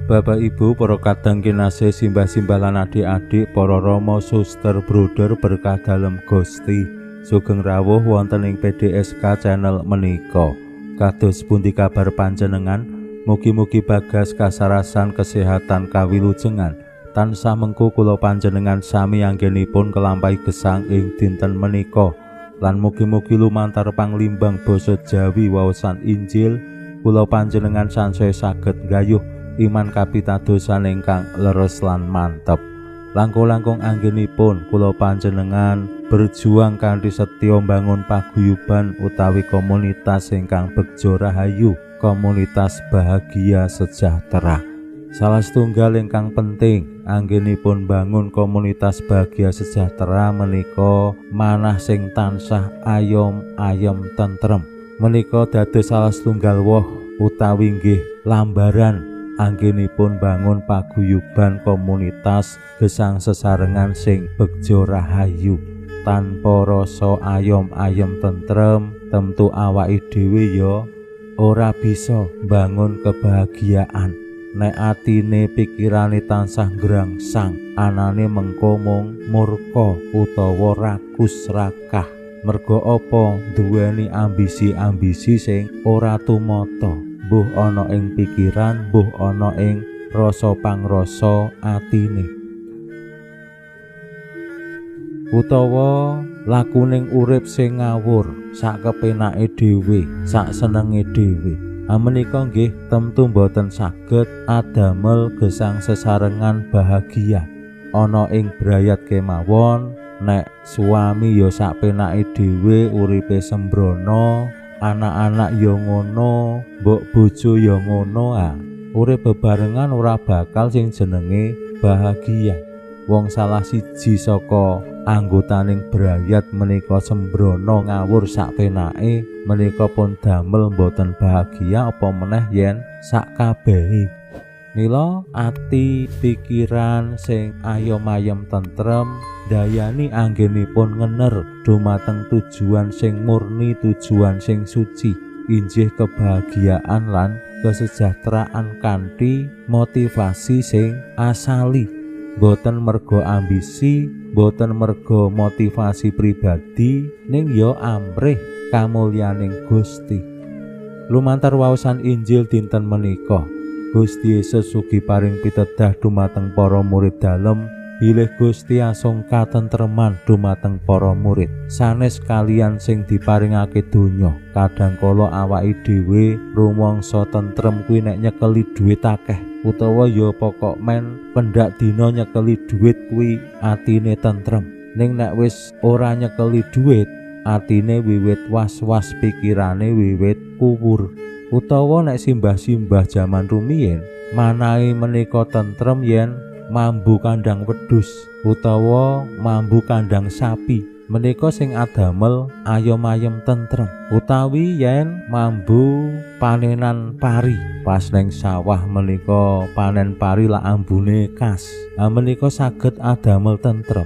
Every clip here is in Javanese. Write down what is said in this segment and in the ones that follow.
Bapak Ibu, para kadang kinasih, simbah-simbah lan adik-adik, para rama, suster, broder berkah dalem Gusti, sugeng rawuh wonten ing PDSK channel menika. Kados pundi kabar panjenengan? Mugi-mugi bagas kasarasan kesehatan kawilujengan tansah mengku kula panjenengan sami anggenipun kelampahi gesang ing dinten menika, lan mugi-mugi lumantar panglimbang basa Jawi waosan Injil kula panjenengan sansaya saged nggayuh iman kapitadosan ingkang leres lan mantep. Langkung-langkung anggenipun kula panjenengan berjuang kanthi setya mbangun paguyuban utawi komunitas ingkang begja rahayu, komunitas bahagia sejahtera. Salah setunggal ingkang penting anggenipun bangun komunitas bahagia sejahtera menika manah sing tansah ayom tentrem. Menika dados salah setunggal woh utawi nggih lambaran anggenipun bangun paguyuban komunitas gesang sesarengan sing begja rahayu. Tanpa rasa ayom tentrem tentu awake dhewe ya ora bisa bangun kebahagiaan. Nek atine pikirane tansah ngrangsang, anane mengko mung murka utawa rakus rakah. Merga apa? Duweni ambisi-ambisi sing ora tumata. Mbuh ana ing pikiran, mbuh ana ing rasa pangrasa atine, utawa lakuning urip sing ngawur sak kepenake dhewe, sak senenge dhewe. Menika nggih temtu boten saged adamel gesang sesarengan bahagia. Ana ing brayat kemawon, nek suami ya sak penake dhewe uripe sembrono, anak-anak ya ngono, mbok bojo ya ngono, urip bebarengan ora bakal sing jenenge bahagia. Wong salah siji saka anggotaning brayat menika sembrono ngawur sakpenake, menika pun damel mboten bahagia apa meneh yen sak kabehe. Mila ati pikiran sing ayom tentrem dayani anggenipun ngener dumateng tujuan sing murni, tujuan sing suci, injih kebahagiaan lan kesejahteraan kanthi motivasi sing asali, boten mergo ambisi, boten mergo motivasi pribadi, ning ya amrih kamulyaning Gusti. Lumantar waosan Injil dinten menika, Gusti Yesus ugi paring pitedah dumateng para murid dalem, bilih Gusti asung katentreman dumateng para murid. Sanes kalian sing diparingake donya, kadangkala awake dhewe rumangsa tentrem kuwi nek nyekeli dhuwit akeh, utawa ya pokok men pendak dina nyekeli dhuwit kuwi atine tentrem. Ning nek wis ora nyekeli dhuwit, atine wiwit was-was, pikirane wiwit kuwur. Utawa nek simbah-simbah jaman rumiyin manahe menika tentrem yen mambu kandang wedhus utawa mambu kandang sapi, menika sing adamel ayom tentrem. Utawi yen mambu panenan pari pas neng sawah menika panen pari lah ambune kas, menika saged adamel tentrem.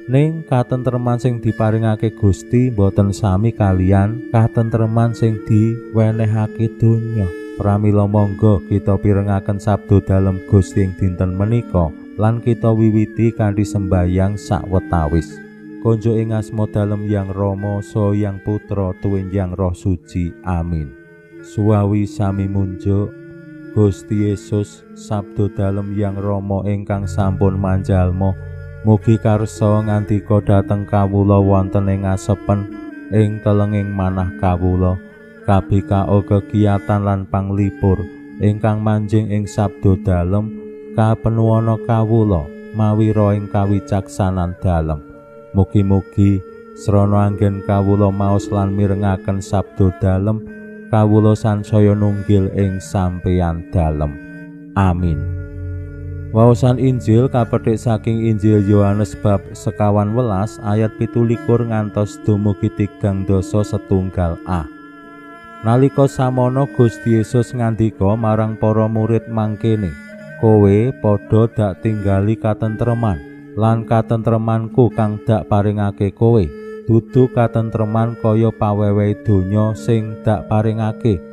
Ning katentreman sing diparingake Gusti boten sami kalian katentreman sing diwenehake donya. Pramila monggo kita pirengaken sabda dalem Gusti ing dinten menika lan kita wiwiti kanthi sembayang sawetawis. Konjo ing asma dalem Yang Rama saha Yang Putra tuwin Yang Roh Suci. Amin. Suwawi sami munjuk. Gusti Yesus sabda dalem Yang Rama ingkang sampun manjalma, mugi karsa ngandika dhateng kawula wonten ing asepen ing telenging manah kawula, kabikao kegiatan lan panglipur ingkang manjing ing sabda dalem kapenuwana kawula mawi ro ing kawicaksanan dalem. Mugi-mugi srana anggen kawula maos lan mirengaken sabda dalem, kawula sansaya nunggil ing sampeyan dalem. Amin. Waosan Injil kapetik saking Injil Yohanes bab 51 ayat 17 ngantos dumugi 3:1. Nalika samono Gusti Yesus ngandika marang para murid mangkene, "Kowe padha dak tinggali katentreman, lan katentremanku kang dak paringake kowe, dudu katentreman kaya pawewehe donya sing dak paringake.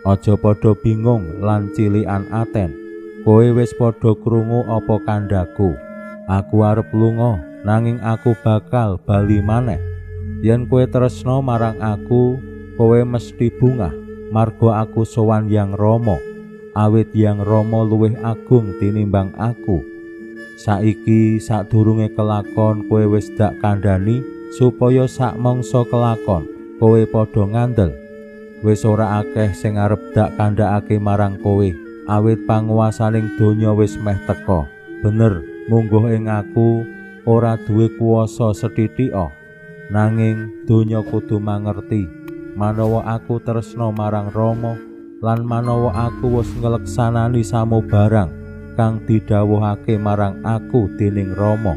Aja padha bingung lan cilikan aten. Kowe wis padha krungu apa kandhaku. Aku arep lunga, nanging aku bakal bali maneh. Yen kowe tresna marang aku, kowe mesti bungah, marga aku sowan Yang Rama, awit Yang Rama luwih agung tinimbang aku. Saiki sadurunge kelakon kowe wis dak kandhani, supaya sak mangsa kelakon kowe padha ngandel. Wis ora akeh sing arep dak kandhakake marang kowe, awit panguwasaning donya wis meh teka. Bener, mungguh ing aku ora duwe kuwasa sethithika, nanging donya kudu mangerti manawa aku tresna marang Rama, lan manawa aku wis ngleksanani samubarang kang didhawuhake marang aku dening Rama.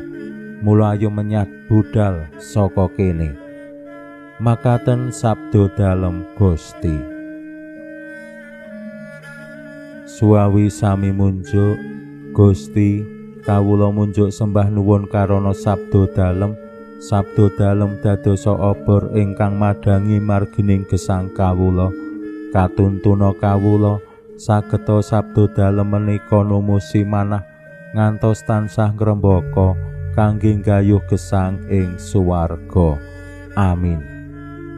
Mula ayo menyat budal saka kene." Makaten sabda dalem Gusti. Suawi sami munjuk, Gusti, kawula munjuk sembah nuwun karana sabda dalem dadosa obor ingkang madangi margining gesang kawula. Katuntuna kawula sageta sabda dalem menika numusi manah ngantos tansah ngrembaka kangge nggayuh gesang ing suwarga. Amin.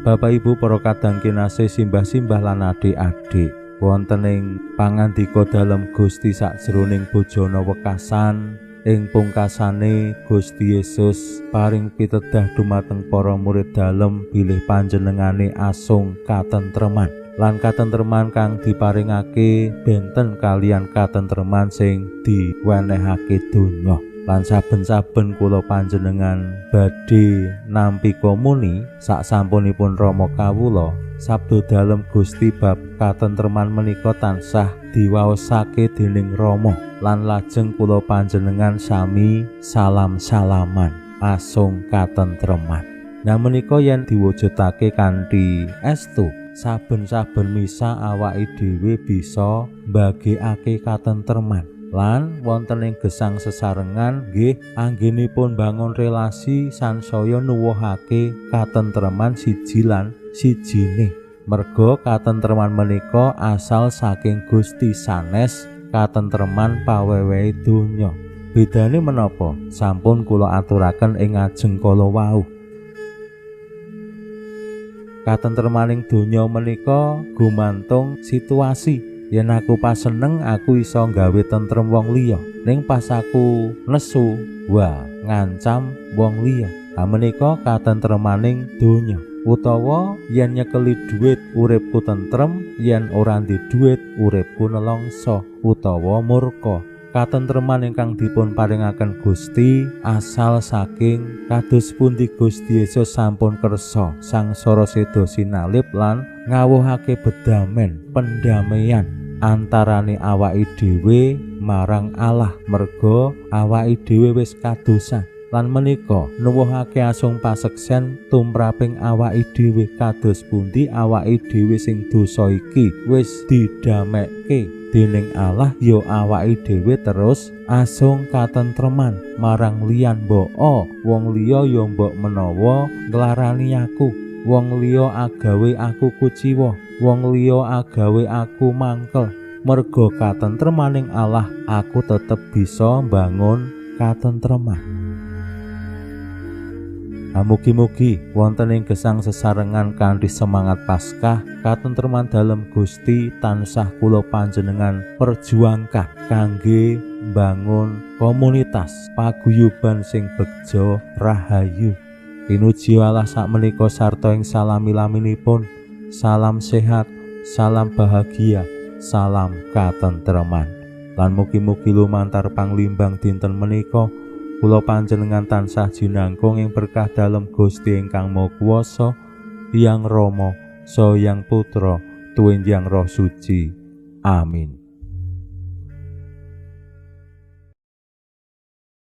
Bapak Ibu para kadang kinasih simbah-simbah lan adik-adik, wonten ing pangandika dalem Gusti sakjroning bojana wekasan, ing pungkasane Gusti Yesus paring pitedah dumateng para murid dalem bilih panjenengane asung katentreman. Lan katentreman kang diparingake benten kalian katentreman sing diwenehake donya. Lan saben-saben kula panjenengan badhe nampi komuni sak sampunipun Rama kawula, sabda dalem Gusti bab katentreman menika tansah diwaosake dening Rama, lan lajeng kula panjenengan sami salam-salaman asung katentreman. Nah menika yen diwujudake kanthi estu, saben-saben misa awake dhewe bisa mbagekake katentreman. Lan wonten ing gesang sesarengan nggih anggenipun bangun relasi sansaya nuwuhake katentreman siji lan sijine. Merga katentreman menika asal saking Gusti sanes katentreman pawewehe donya. Bedane menapa? Sampun kula aturaken ing ngajeng kala wau. Katentremaning donya menika gumantung situasi. Yen aku pas seneng aku iso nggawe tentrem wong liya, ning pas aku nesu, wah ngancam wong liya. Menika katentremaning donya. Utawa yen nyekeli dhuwit uripku tentrem, yen ora ndek dhuwit uripku nelongso utawa murka. Katentreman ingkang dipun paringaken Gusti asal saking kados pundi Gusti Yesus sampun kersa sangsara seda sinalip lan ngawuhake bedamen pendamaian antarane awake dhewe marang Allah, merga awake dhewe wis kadosan. Lan menika nuwuhake asung paseksen tumraping awake dhewe kados pundi awake dhewe sing dosa iki wis didamekke dening Allah, ya awake dhewe terus asung katentreman marang liyan. Mbok wong liya ya mbok menawa nglarani aku, wong liya agawe aku kuciwa, wong liya agawe aku mangkel, merga katentremaning Allah aku tetep bisa mbangun katentreman. Mugi-mugi wonten ing gesang sesarengan kanthi semangat Paskah, katentreman dalem Gusti tansah kula panjenengan perjuangkan kangge mbangun komunitas paguyuban sing begja rahayu. Pinuji Allah sakmenika sarta ing salami-laminipun. Salam sehat, salam bahagia, salam katentreman. Lan mugi-mugi lumantar panglimbang dinten menika kula panjenengan tansah jinangkung ing berkah dalem Gusti ingkang Maha Kuwasa, Hyang Rama saha Hyang Putra tuwin Hyang Roh Suci. Amin.